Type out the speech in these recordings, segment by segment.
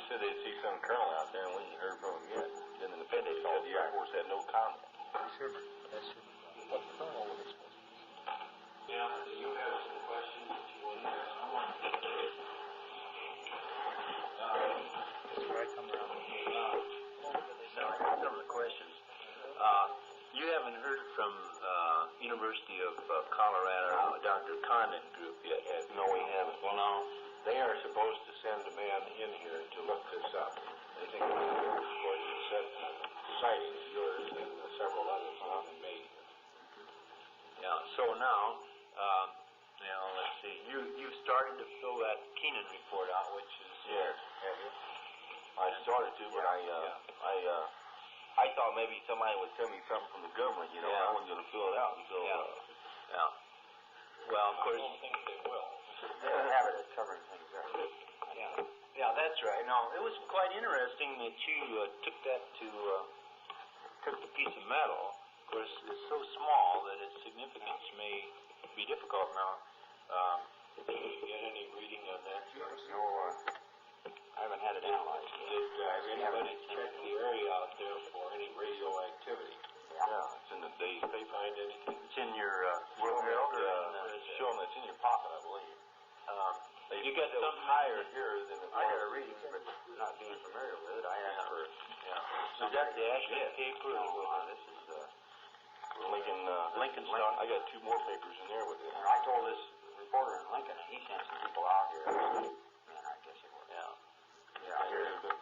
said they'd see some colonel out there, and we hadn't heard from him yet. Then in the Fed, they said the Air Force had no comment. Schirmer. That's Schirmer. What colonel was it supposed to be? Yeah, do you have some questions that you want to ask? That's where I come around. Some of the questions. You haven't heard from University of Colorado, Dr. Condon group yet, have you? No, we haven't. Well, now, they are supposed to send a man in here to look this up. They think we're going to set sightings, yours and several others have been made. Yeah, so now, let's see, you started to fill that Keenan report out, which is... Yes. Have you? I started to, but I thought maybe somebody would tell me something from the government, you know. I wasn't going to fill it out until... Well, of course... I don't think they will. They don't have it as covering things there. Yeah, that's right. No, it was quite interesting that you took the piece of metal. Of course, it's so small that its significance may be difficult now. Did you get any reading on that? No, I haven't had it analyzed. Did anybody check the area out there for any radioactivity? Yeah, it's in the day's paper. Find anything? It's in your World Herald. Show them it's in your pocket, I believe. You got some higher here than it was. I got a reading, but not being familiar with it, I had never... So is that the Ashland paper? This is Lincoln stuff. I got 2 more papers in there with it. And I told this reporter in Lincoln, and he sent some people out here. Man, I guess it was. Yeah, here's the...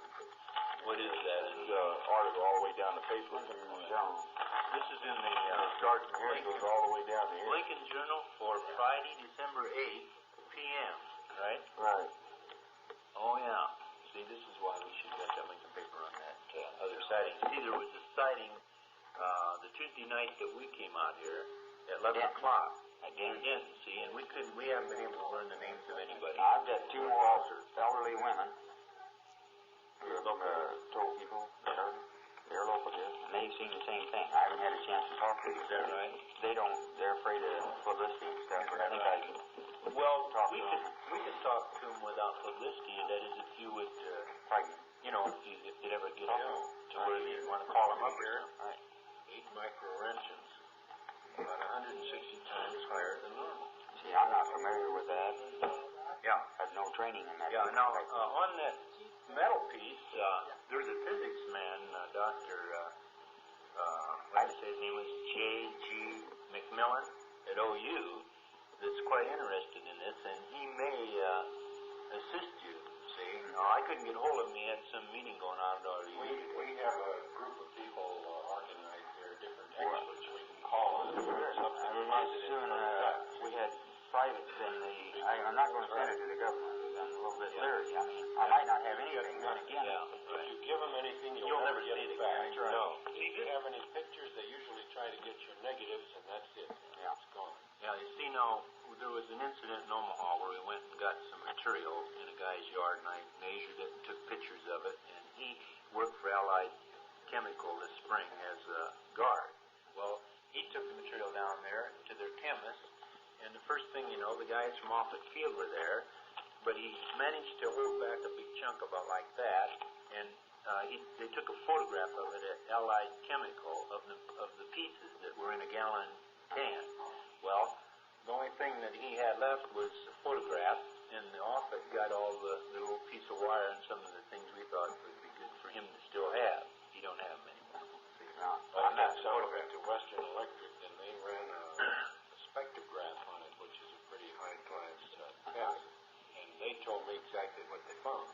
What is that? It's article all the way down the paper. This is in the starts from here, it goes all the way down to here. Lincoln Journal for Friday, December 8th, p.m., right? Right. Oh, yeah. See, this is why we should get that Lincoln paper on that other sighting. See, there was a sighting the Tuesday night that we came out here at 11 o'clock. Again, see, and we haven't been able to learn the names of anybody. I've got 2 more elderly women. Told people they're local here, and they've seen the same thing. I haven't had a chance to talk to them. Is that right? They're afraid of publicity and stuff, but I think I can talk to them. We could talk to them without publicity, that is if you would, if it ever get to where you want to call them up here. Right. 8 microrentions, about 160 times higher than normal. See, I'm not familiar with that. Yeah. I have no training in that. Yeah, now, on that metal piece, there's a physics man, Dr. I'd say his name was J.G. McMillan at OU, that's quite interested in this, and he may assist you, see. Now, I couldn't get hold of him. He had some meeting going on at OU. We have a group of people organized here, different experts we can call on. We had private, I'm not going to send it to the government. I'm a little bit leery. I mean, I might not have anything, then again. If you give them anything, you'll never get it back. No. If you have any pictures, they usually try to get your negatives, and that's it. Yeah. It's gone. Yeah, you see now, there was an incident in Omaha where we went and got some material in a guy's yard, and I measured it and took pictures of it, and he worked for Allied Chemical this spring as a guard. Well, he took the material down there to their chemist, and the first thing you know, the guys from Offutt Field were there, but he managed to hold back a big chunk about like that, and they took a photograph of it at Allied Chemical of the pieces that were in a gallon can. Well, the only thing that he had left was a photograph, and the Offutt got all the little piece of wire and some of the things we thought would be good for him to still have. He don't have them anymore. I got some of it to Western Electric, and they ran a spectrograph on it, which is a pretty high-class test, and they told me exactly what they found.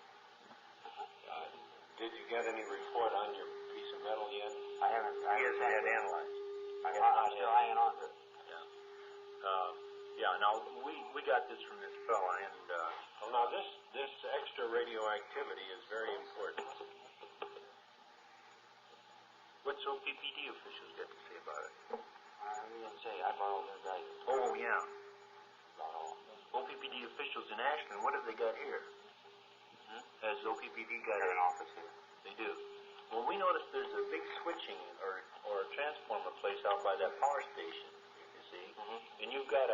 Did you get any report on your piece of metal yet? I haven't. He hasn't had analyzed. I'm still hanging on to it. Now, we got this from this fella, and... well, now, this extra radioactivity is very important. What's OPPD officials got to say about it? I didn't say. I borrowed their guidance. Oh, yeah. OPPD officials in Ashland, what have they got here? Has OPPD got an office here? They do. Well, we noticed there's a big switching or transformer place out by that power station, you see. And you've got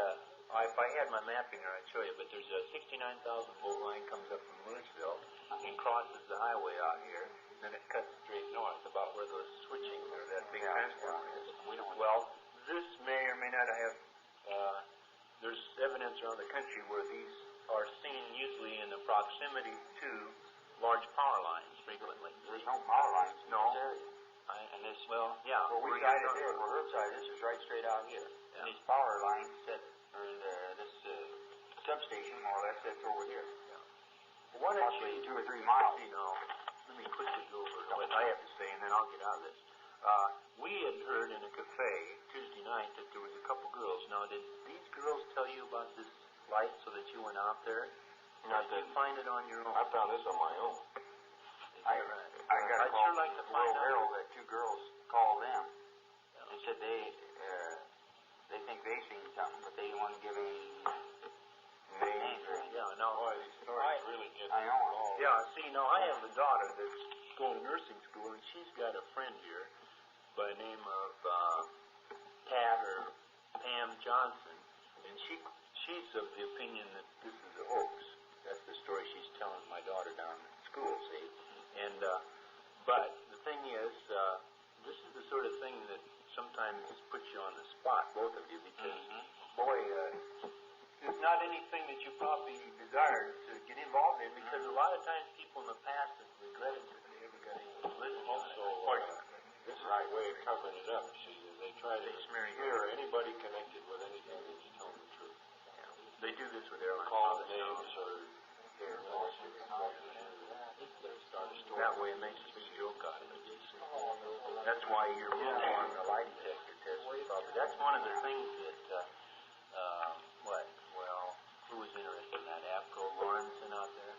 if I had my mapping here, I'd show you, but there's a 69,000 volt line comes up from Louisville, and crosses the highway out here. Then it cuts straight north, about where those switching or that big transformer is. Well, this may or may not have. There's evidence around the country where these are seen usually in the proximity to large power lines frequently. There's no power lines in No. this area. And this, Well, yeah. where we got it there, where Herb's side, this is right straight out here. Yeah. And these power lines set, or this substation, more or less, sits over here. Why don't Possibly you 2 or 3 miles. see now? Let me quickly go over what I have to say, and then I'll get out of this. We had heard in a cafe Tuesday night that there was a couple girls. Now, did these girls tell you about this light so that you went out there? Not Did you find it on your own? I found this on my own. I got a I'd call sure like to from find Will out. Herald that 2 girls called them and said they think they seen something, but they want to give any names or anything. Yeah, no. Boy, these stories really get I know. involved. Yeah, see, now I have a daughter that's going to nursing school, and she's got a friend here by the name of Pat or Pam Johnson, and she's of the opinion that this is a hoax. That's the story she's telling my daughter down at school, see? And, but the thing is, this is the sort of thing that sometimes puts you on the spot, both of you, because, boy, it's not anything that you probably desired to get involved in, because a lot of times people in the past have regretted that they ever got into publicity. Also, this is the way of covering it up. They try to smear anybody connected with anything that you tell them the truth. They do this with airline Call pilots. names or their lawsuits and start a story. That way it makes a big joke out of it. That's why you're moving on the lie detector test. Probably. That's one of the things that, who was interested in that? Abco Lawrenson out there?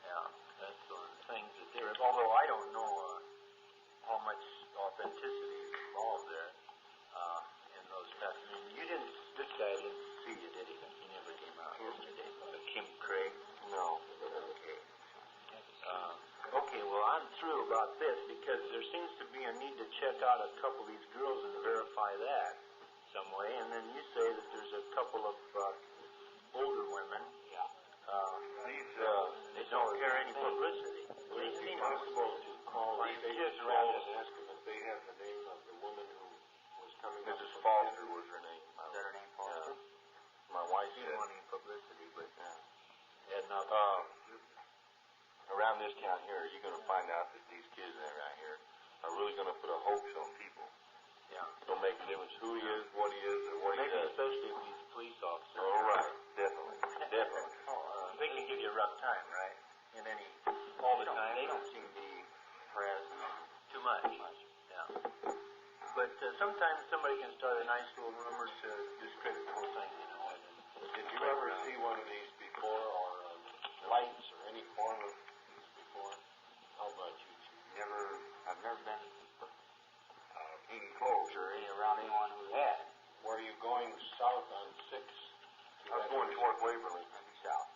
Yeah, that's one of the things that they're, although I don't know how much authenticity is involved there in those tests. I mean, this guy didn't see you, did he? He never came out yesterday. Kim Craig? No. Okay. Okay, well, I'm through about this because there seems to be a need to check out a couple of these girls and verify that some way. And then you say that there's a couple of older women. Yeah. They don't carry any publicity. Would it be possible to call These these kids kids around and ask them if they have the name of the woman who was coming up Mrs. from Foster was her name. Is that her name, Paul? My wife She said. didn't want any publicity, but Yeah. had not. Around this town here, you're going to find out that these kids around here are really going to put a hoax on people. Yeah. Don't make a difference who he is, what he is, or what he Maybe does. especially if he's a police officer. All right, definitely, definitely. They can give you a rough time, right? All the time. They don't seem to be pressed. Too much. Yeah. But sometimes somebody can start a nice little rumor to discredit the whole thing, you know. Did you ever see one of these before, or lights, or any form of these before? How about you two? I've never been even close or around anyone who had. Were you going south on 6? I was going toward Waverly. Maybe south.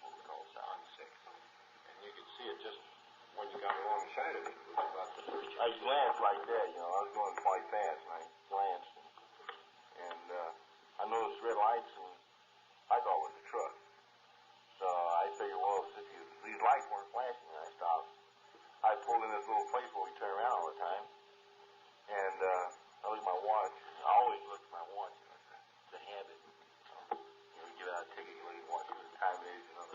What we call south. On 6. And you could see it just when you got alongside of it. It was about the first. I glanced like that, you know. I was going quite fast, and I glanced, and I noticed red lights, and I thought it was a truck. So I figured, well, if these lights weren't flashing, and I stopped. I pulled in this little place where we turn around all the time, and I looked at my watch. I always look at my watch. You know, it's a habit. You know, you give out a ticket, you look at your watch, what time it is, you know.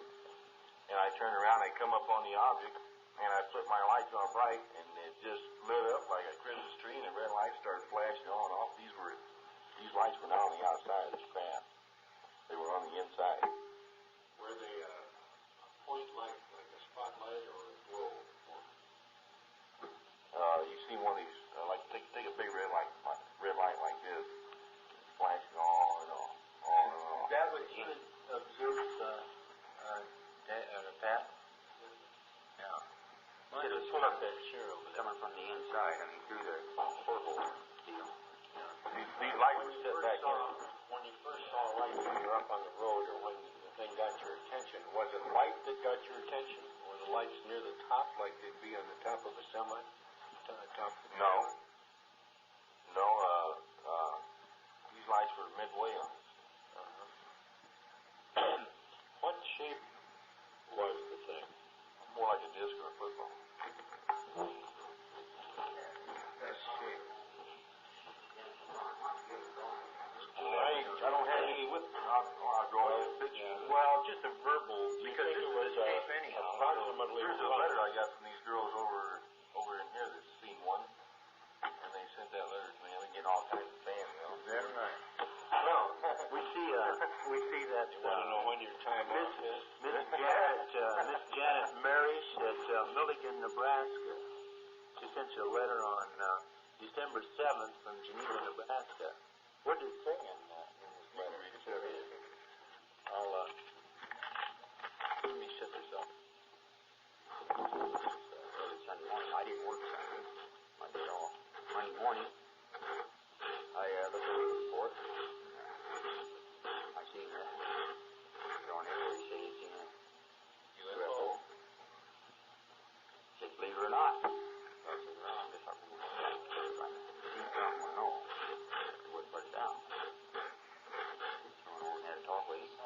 And I turned around, I come up on the object, and I flipped my lights on bright, and it just lit up like a Christmas tree, and the red lights started flashing on and off. These lights were not on the outside of this craft. They were on the inside. Were they a point light, like a spotlight, or a glow? You see one of these, like take a big red light like this, flashing on and on, on and on. That was you observed, Pat? Yeah. It was pull up that chair over there. coming from the inside. I mean, through the purple deal. These lights were set back in. When you first saw lights when you were up on the road, or when the thing got your attention, was it light that got your attention? Were the lights near the top, like they'd be on the top of a semi? No. These lights were midway on this. What shape was the thing? a disc or a football. Let's see. I don't have any with me. I'll draw you a picture. Well, just a verbal, because this was a tape anyhow. Approximately. Here's a letter I got from these girls over in here that's seen one, and they sent that letter to me. I've been getting all kinds of spam, you know. Very right. Well, we see that You want to know when your time off is? Miss Janet Marish at Milligan, Nebraska. She sent you a letter on December 7th from Geneva, Nebraska. What did it say in this letter? Let me shut this off. Sunday morning. I didn't work Sunday. I did all. Monday morning, I looked over the report. I seen her. On here, he said he'd seen a UFO. He said, believe it or not. I said, well, I guess I wouldn't know. If I seen something, I know. I wouldn't put it down. So I went over and had a talk with him.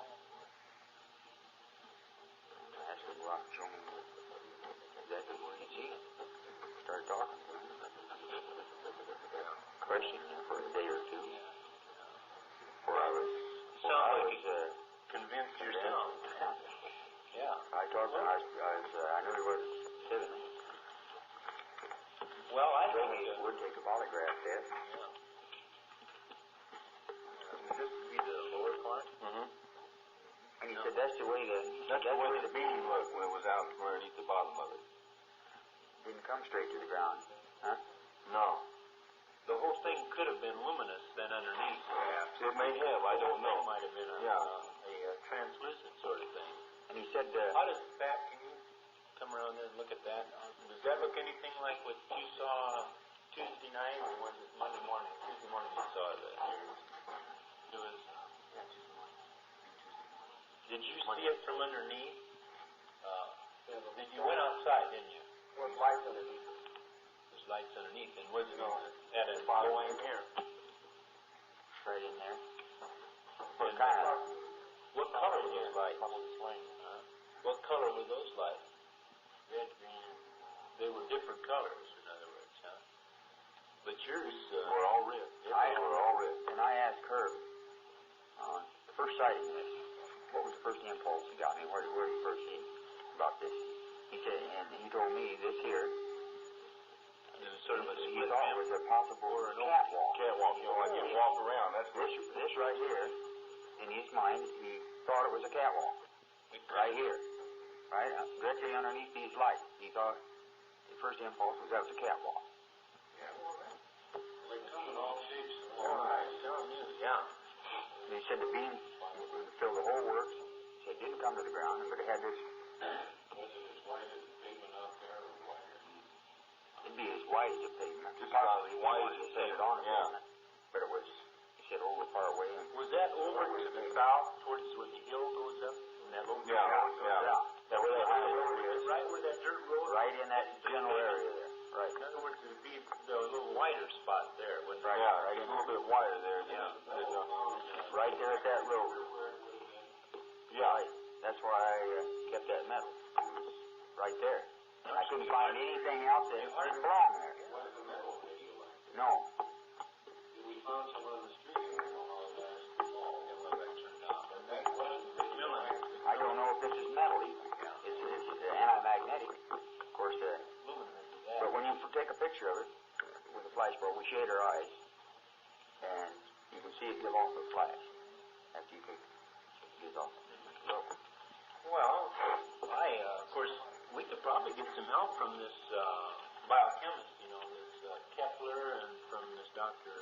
I asked him to go out and show me exactly what he'd seen. Started talking to him. Questioned him for a day or two. Before I was Convinced yourself. Yeah. I talked to him. I knew he was kidding. Well, I Told think me he would take a polygraph test. this would be the lower part. Mm-hmm. And he said that's the way the beam was when it was out underneath the bottom of it. Didn't come straight to the ground. Huh? No. The whole thing could have been luminous then underneath, perhaps. It may have. I don't know. It might have been a translucent sort of thing. And he said, How does that, can you come around there and look at that? Does that look anything like what you saw Tuesday night, or was it Monday morning? Tuesday morning you saw it. It was, did you see it from underneath? You went outside, didn't you? There was lights underneath. There's lights underneath, and was it at a bottom here? Right in there. What color were those lights? What color were those lights? Red, green. They were different colors, in other words, huh? But yours We're all red. We're all red. And I asked Herb, the first sighting this, what was the first impulse he got me? Where did he first see about this? He said, and he told me this here, it was sort of a he split thought it was a possible catwalk. Catwalk, you know, like you walk around. That's This right here, in his mind, he thought it was a catwalk. Right here. Right? Directly underneath these lights. He thought the first impulse was that was a catwalk. They come in all shapes and all sizes. Yeah. And he said the beam filled the whole works. He said it didn't come to the ground, but it had this. Was it as wide as the pavement out there or wider? It'd be as wide as a pavement. Just about as wide as a pavement. pavement, yeah. But it was, he said, over far away. And Was that over to the south, towards where the hill goes up? And that little Yeah. That where that high road is. Right where that dirt road. Right in that general area there. Right. In other words, it would be the little wider spot there. Wouldn't it? Yeah, right. It's a little bit wider there. Right there at that road. Yeah. Right. That's why I kept that metal. It was right there. And I couldn't find anything else that didn't belong there. What is the metal radioactive? No. We found some on the street. I don't know how that's involved. That turned out. But that wasn't radioactive. I don't know if this is metal even. It's anti-magnetic. Of course, but when you take a picture of it with a flash bulb, we shade our eyes, and you can see it give off a flash after you take it gives off. Well, of course, we could probably get some help from this biochemist, this Kepler, and from this Dr.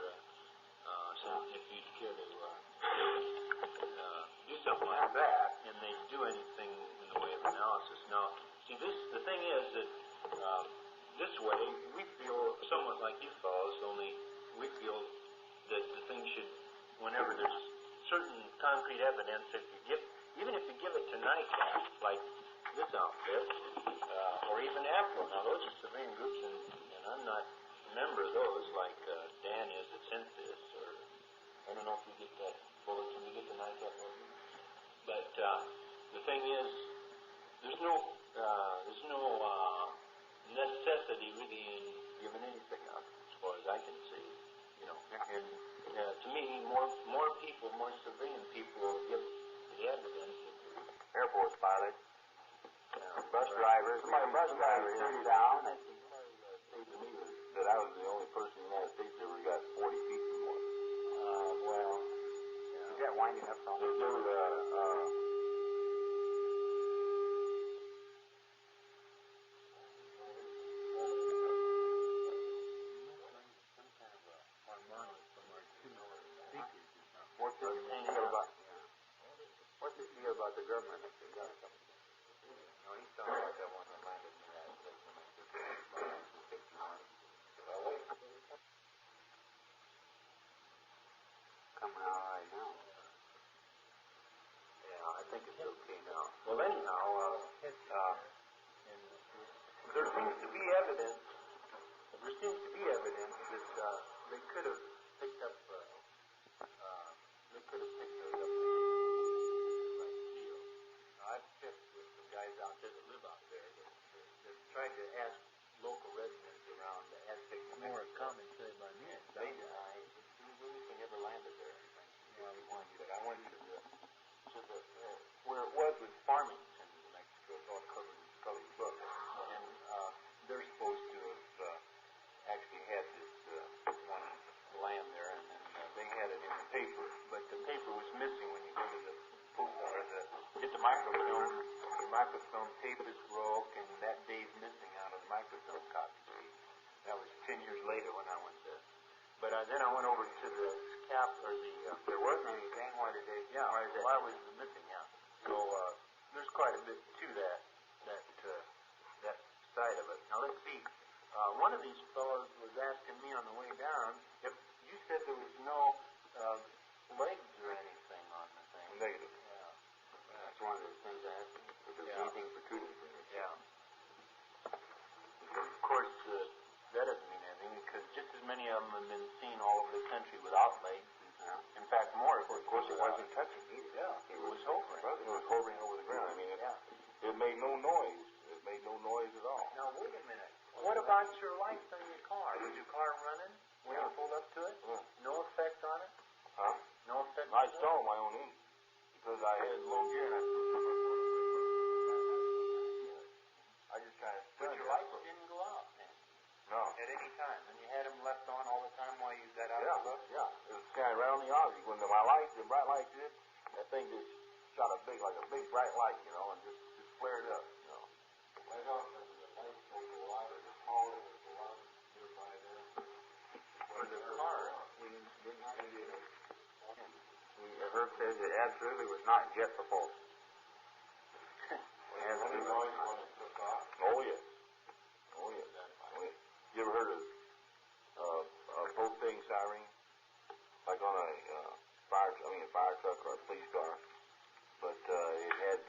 So if you'd care to do something like that, and they do anything in the way of analysis. Now, see, the thing is that this way, we feel somewhat like you fellows, only we feel that the thing should, whenever there's certain concrete evidence, even if you give it to NICAP, like this outfit, or even APRO, now those are civilian groups, and I'm not a member of those, like Dan is that sent this, or I don't know if you get that bulletin, you get the NICAP bulletin, but the thing is, there's no he really ain't given anything up, as far as I can see. You know, and to me, more people, more civilian people give the evidence. Air Force pilots, bus drivers, bus drivers turned down. Somebody said to me that I was the only person in the United States that ever got 40 feet from one. Well, is that winding up on There was What's this deal about the government? No, he's talking about that one that landed in that Coming out right now. Yeah, I think it's okay now. Well, anyhow, there seems to be evidence. There seems to be evidence that they could have picked up. They could have picked those up. Like steel. Now, I've checked with some guys out there that live out there that tried to ask local residents around the Aztec. More common said by me. They deny anything ever landed there. I went to the where it was Farmington, New Mexico. It's all covered in colored books, and they're supposed to have actually had this one land there, and then they had it in the paper, but the paper was missing when you go to the post or get the microfilm. The microfilm tape is broke, and that day's missing out of the microfilm copy. That was 10 years later when I went there. But then I went over to the cap or the. There wasn't anything. Why did they? Yeah, Why is it? why was it missing? Yeah. So there's quite a bit to that side of it. Now let's see. One of these fellows was asking me on the way down if you said there was no legs or anything on the thing. negative. Yeah. That's one of the things I asked him. If there's anything protruding from it. Yeah. Of course, that doesn't mean anything because just as many of them have been seen all over the country without legs. In fact, more. Of course, it wasn't touching either. Yeah. It was hovering. It was hovering over the ground. I mean, it made no noise. It made no noise at all. Now, wait a minute. What about your lights on your car? Was your car running when you pulled up to it? Yeah. No effect on it? Huh? No effect I on it? saw my own engine because I had low gear and I just kind of But your lights didn't go out then? No. At any time? And you had them left on all the time while you got out Yeah, of the bus? yeah. It was kind of right on the object. When my lights, the bright lights did, that thing just shot like a big bright light, you know, and just flared up, you know. Right off of the lights will go out or the power will go out nearby there. For the car? Herb says it absolutely was not jet propulsion. Was there any noise when it took off? Oh, yes. Oh, yes. Oh, yes. You ever heard of propane siren? Like on a fire truck or a police car. But it had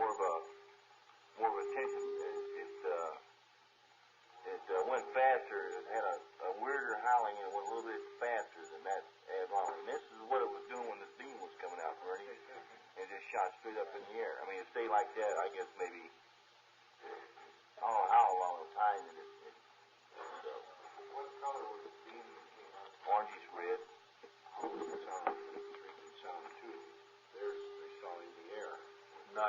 more of a tension. It went faster. It had a weirder howling and it went a little bit faster than that alarm. And this is what it was doing when this beam was coming out from underneath. It just shot straight up in the air. I mean, it stayed like that, I guess maybe, I don't know how long a time it What color was the beam that came out? orangish red. It sounded intriguing sound too. They saw in the air. No,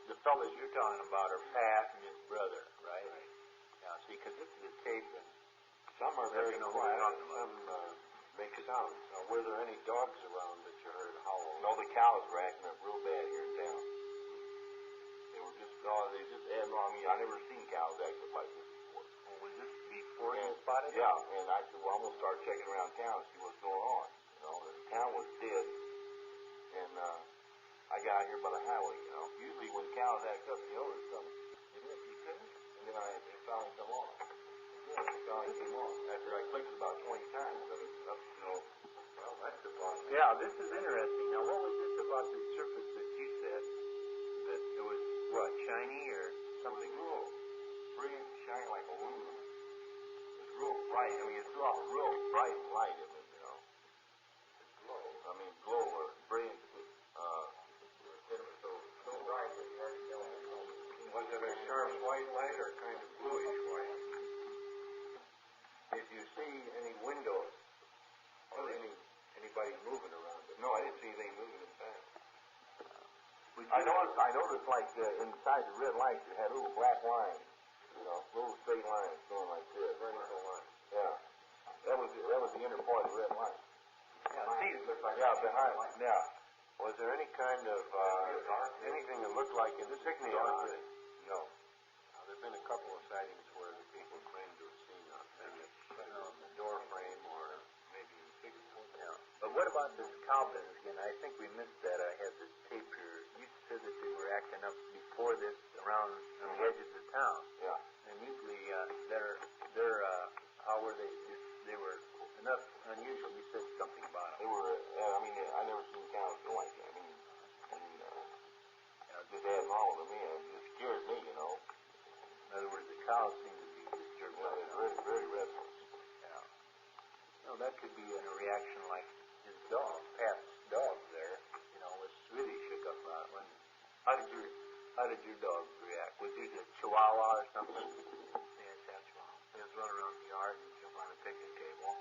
the fellas you're talking about are Pat and his brother, right? Yeah, see, because this is a tape and Some are very know quiet, what you're some make sounds. Now, were there any dogs around that you heard howl? No, the cows were acting up real bad here in town. They just had, I mean, I never seen cows act up like this before. Well, was this before you spotted it? Yeah, and I said, well, I'm going to start checking around town and see what's going on. You know, the town was dead, and I got out here by the highway, you know. Usually when cows act up, you know there's something. You couldn't? And then it finally come on. It finally came on. After I clicked it about 20 times, you know, well, that's the problem. Yeah, this is interesting. Now, what was this about the surface that you said? That it was, what, shiny or something? It was real brilliant, shiny like aluminum. It was real bright. I mean, it threw off a real bright light at me, you know. Glow. I mean, glow or brilliant. It was so bright that you hardly know. Was it a sharp white light or kind of bluish white? you see any windows or anybody moving around it? No, I didn't see anything moving inside. I noticed like inside the red lights it had little black lines, little straight lines going like this. Vertical line. Yeah. That was the inner part of the red light. Yeah, behind. Yeah. Was there any kind of, anything that looked like it? This hit me on it. No. There have been a couple of sightings where the people claim to have seen a thing on the door frame or maybe in Bigfoot. Yeah. But what about this cow business again? I think we missed that. I had this tape here. You said that they were acting up before this around on the edges of town. Yeah. And usually they're how were they? They were enough unusual. You said something about them. They were, I never seen cows go like that. Just adding all of them in, it just scared me, In other words, the cows seem to be disturbed by that. Very, very restless. Yeah. That could be in a reaction like his dog, Pat's dog there, was really shook up about it. How did your dog react? Was he a chihuahua or something? Yeah, that's wrong. He was running around the yard and jump on a picnic table.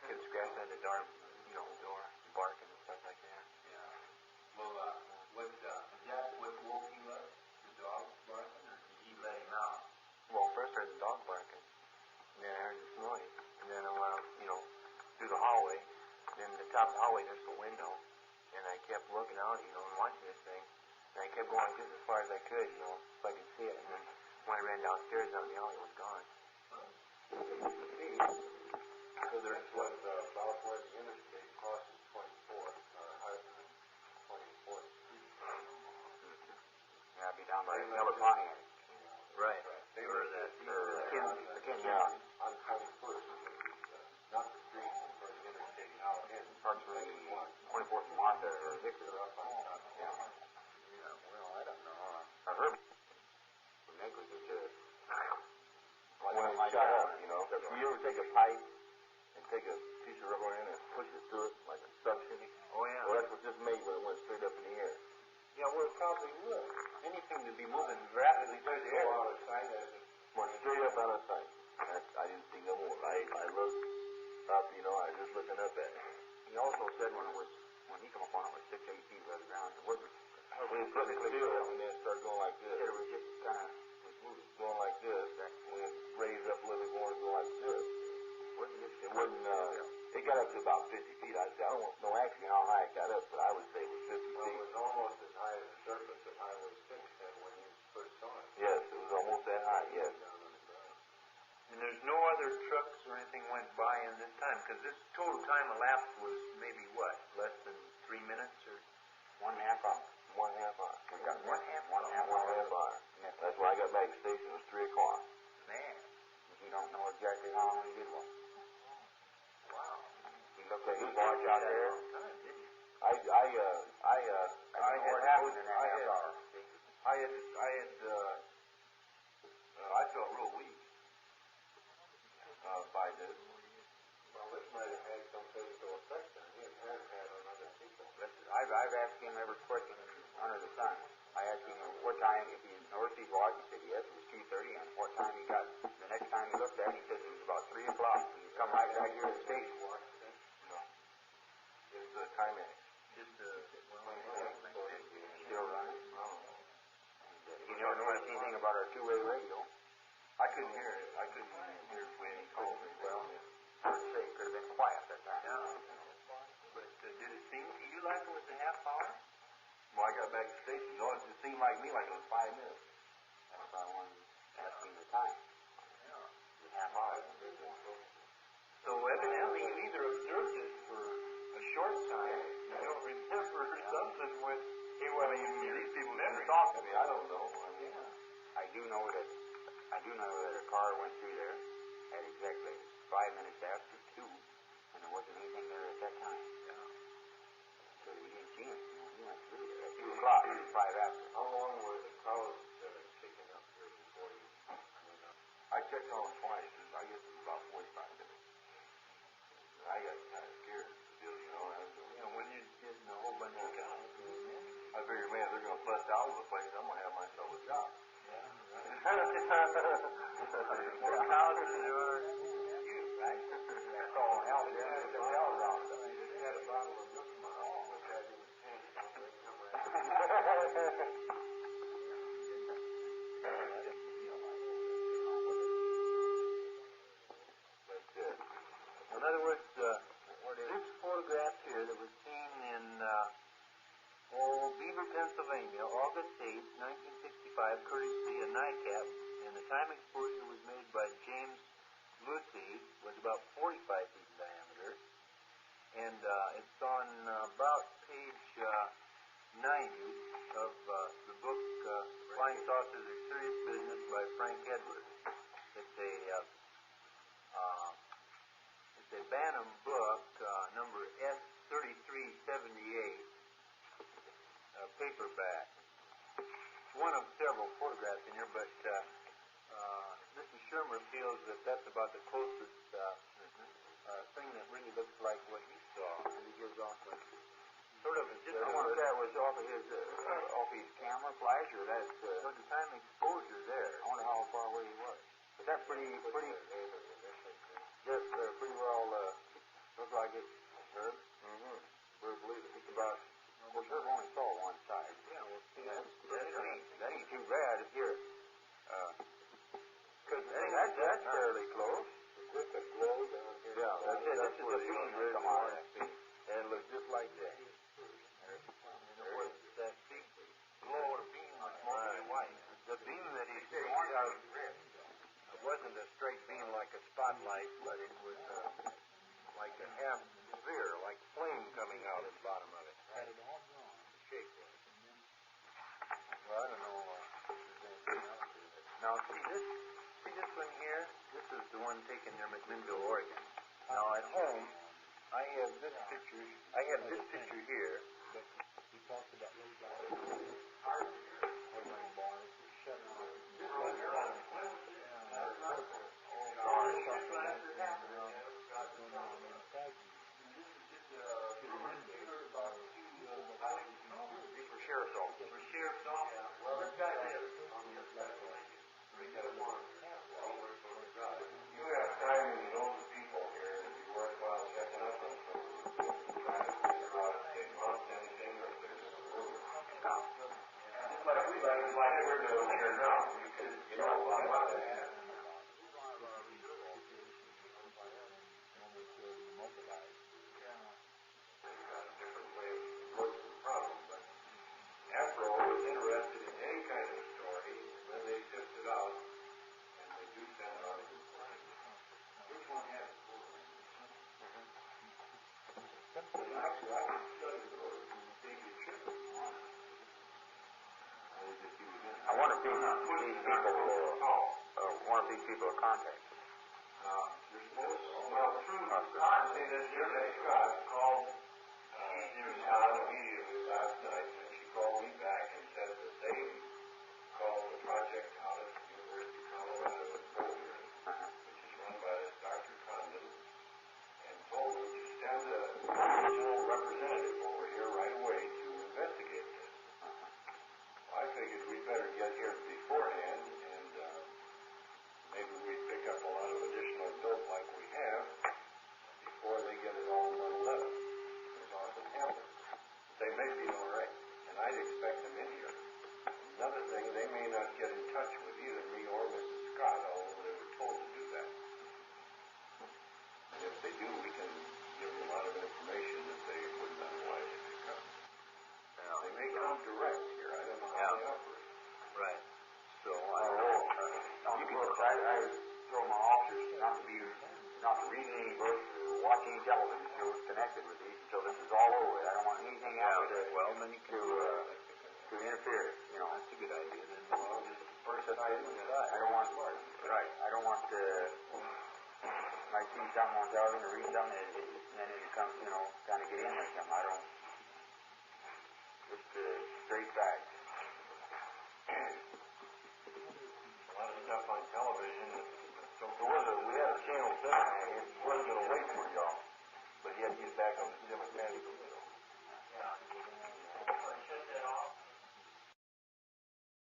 And get scratched on the door, barking and stuff like that. Yeah. Well, is that what woke you up? The dog barking, or did he let him out? Well, first I heard the dog barking, and then I heard this noise, and then I went out, through the hallway. And then at the top of the hallway, there's a window, and I kept looking out, and watching this thing. And I kept going just as far as I could, so I could see it. And then when I ran downstairs out in the alley, it was gone. So this was about where the interstate crosses 24th, or 24th Street. Yeah, I'd be down by California. Right. They Or were that, on 21st, not the street, but the interstate now in. Approximately 24th and Martha or Victor. Up on top. Yeah, well, I don't know. Herbert negligence. When it's shut up, Do you ever take a pipe and take a piece of rubber in and push it through it like a suction? Oh, yeah. Well, that's what this made when it went straight up in the air. Yeah, well, it probably would. Anything to be moving rapidly through the air. Out of sight as it Went straight up out of sight. I didn't see no more. I looked up, I was just looking up at it. He also said when he come up on it was 6, 8 feet above the ground. It wasn't. When it took still, and then it started going like this. It was just kind of moving. Going like this. When it raised up a little bit more, it go like this. It wouldn't, it got up to about 50 feet. I don't know actually how high it got up, but I would say it was 50 Well, feet. it was almost as high as the surface of Highway 6 then when you first saw it. Yes, it was almost that high, yes. Down on the ground. And there's no other trucks or anything went by in this time, because this total time elapsed was maybe what, less than 3 minutes or 1.5 hours. 1.5 hours. We got 1.5 hours. That's why I got back to the station. It was 3 o'clock. man. You don't know exactly how long he did one. Wow. He looked at his watch out there. I had happened in that half hour. I felt real weak by this. Well, this might have had some physical effect on him. It has had on other people. I've asked him every question under the sun. I asked him what time, if he noticed his watch, he said yes, it was 2:30, and what time he got. The next time he looked at it, he said it was about 3 o'clock. He come right back here to the station. It's the Timex. Just Still running. He never noticed anything about our two-way radio. I couldn't hear it. I couldn't hear it when he called me. Well, hard to say. It could have been quiet that time. Yeah. But did it seem to you like it was a half hour? Well, I got back to the station. It seemed like me like it was 5 minutes. That's why I wanted to ask him the time. The half hour. So evidently you either observed it for a short time, you don't remember or something when These people never talk to me. I don't know. I do know that a car went through there at exactly 5 minutes after 2, and there wasn't anything there at that time. So we didn't see him. He went through there at 2 o'clock, 5 after. How long were the cows kicking up here before you went up? I checked on them twice. I guess it was about 45 minutes. And I got kind of scared of the deal, when you're getting a whole bunch of cows. I figured, man, if they're going to bust out of the place, I'm going to have myself a job. More cows than there are courtesy of NICAP, and the time exposure was made by James Lucy, was about 45 feet in diameter, and it's on about page 90 of the book Flying Saucers Are Serious Business by Frank Edwards. It's a Bantam book, number S3378, paperback. One of several photographs in here, but Mr. Schirmer feels that that's about the closest thing that really looks like what he saw. And he gives off like sort of just. I wonder if that was off of his camera flash, or that's so the time exposure there. I wonder how far away he was. But that's pretty well looks like it, Herb. Mm-hmm. We'll believe it. It's about. Of course, Herb only saw one side. Yeah, well, that ain't too bad here. Because that's fairly close. Is this a glow down here? Yeah, that's it. This is a beam that come out. And it looks just like that. That big glow or beam was mostly white. The beam that he saw, it wasn't a straight beam like a spotlight, but it was like a half sphere, like flame coming out of the bottom of it. Had it all gone. The shape was. Well, I don't know if there's anything else to it. Now, see this one here? This is the one taken near McMinnville, Oregon. Now, at home, I have this picture here. He talks about little guys. These were sheriff's officers. Well, this guy is on the special. You have time and you know the people here, it'd be worthwhile checking up on some of these things and trying to figure out if they mount anything or if there's a rumor. Just like we're doing here now, because you know a lot about that. They've got a different way of approaching the problem, but APRO is interested in any kind of story when they sift it out, and they do send it out. Which one has it? Actually, I can study those and think it should be. I wonder if these people are contacted. You're supposed to, well, through honestly, this Jim Scott called Stahl immediately last night, and she called me back and said that they called the project out of the University of Colorado in Boulder, which is run by this Dr. Condon, and told them to send a regional representative over here right away to investigate this. I figured we'd better get here beforehand, and maybe we'd pick up a lot of additional dope like we have before they get it all done 11. As often happens. They may be all right, and I'd expect them in here. Another thing, they may not get in touch with either me or Mrs. Scott, although they were told to do that. And if they do, we can give them a lot of information that they wouldn't otherwise pick up. Now, they may come direct here. I don't know how they operate. Right. So, On the books, I throw my officers not to read any books or watch any television shows connected with these until this is all over with. I don't want anything else to interfere. You know, that's a good idea. Then First that I don't want might see something on television or read something and then it comes, kind of get in with them. I don't. Just straight facts. a lot of stuff on television